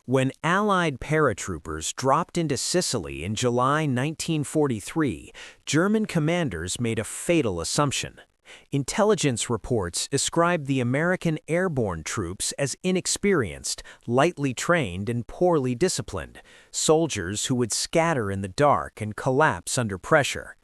When Allied paratroopers dropped into Sicily in July 1943, German commanders made a fatal assumption. Intelligence reports ascribed the American airborne troops as inexperienced, lightly trained, and poorly disciplined, soldiers who would scatter in the dark and collapse under pressure.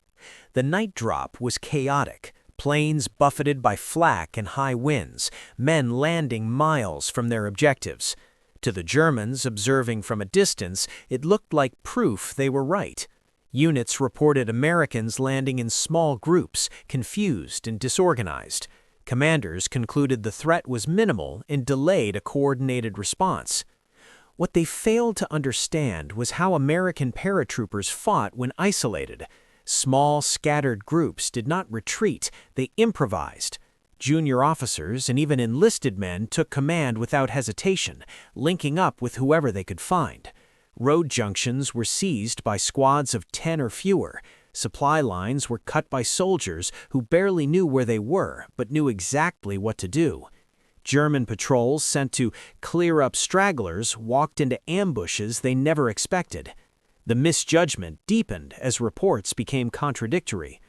The night drop was chaotic. Planes buffeted by flak and high winds, men landing miles from their objectives. To the Germans, observing from a distance, it looked like proof they were right. Units reported Americans landing in small groups, confused and disorganized. Commanders concluded the threat was minimal and delayed a coordinated response. What they failed to understand was how American paratroopers fought when isolated. Small, scattered groups did not retreat, they improvised. Junior officers and even enlisted men took command without hesitation, linking up with whoever they could find. Road junctions were seized by squads of 10 or fewer. Supply lines were cut by soldiers who barely knew where they were, but knew exactly what to do. German patrols sent to clear up stragglers walked into ambushes they never expected. The misjudgment deepened as reports became contradictory.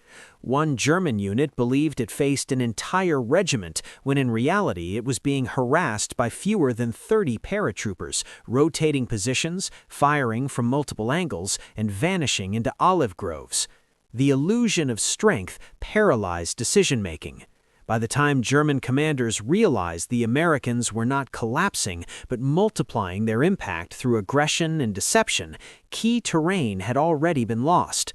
One German unit believed it faced an entire regiment when in reality it was being harassed by fewer than 30 paratroopers, rotating positions, firing from multiple angles, and vanishing into olive groves. The illusion of strength paralyzed decision-making. By the time German commanders realized the Americans were not collapsing but multiplying their impact through aggression and deception, key terrain had already been lost.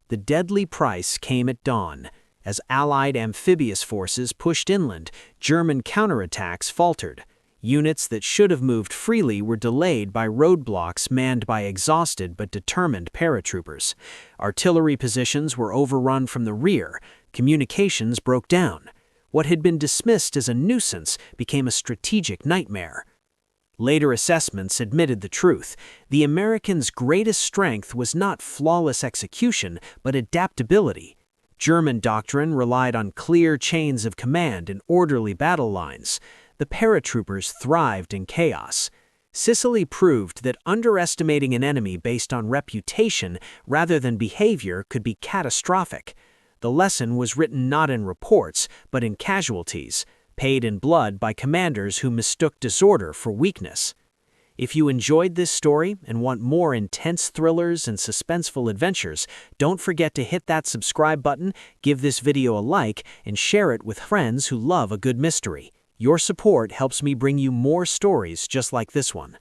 The deadly price came at dawn. As Allied amphibious forces pushed inland, German counterattacks faltered. Units that should have moved freely were delayed by roadblocks manned by exhausted but determined paratroopers. Artillery positions were overrun from the rear. Communications broke down. What had been dismissed as a nuisance became a strategic nightmare. Later assessments admitted the truth. The Americans' greatest strength was not flawless execution, but adaptability. German doctrine relied on clear chains of command and orderly battle lines. The paratroopers thrived in chaos. Sicily proved that underestimating an enemy based on reputation rather than behavior could be catastrophic. The lesson was written not in reports, but in casualties, paid in blood by commanders who mistook disorder for weakness. If you enjoyed this story and want more intense thrillers and suspenseful adventures, don't forget to hit that subscribe button, give this video a like, and share it with friends who love a good mystery. Your support helps me bring you more stories just like this one.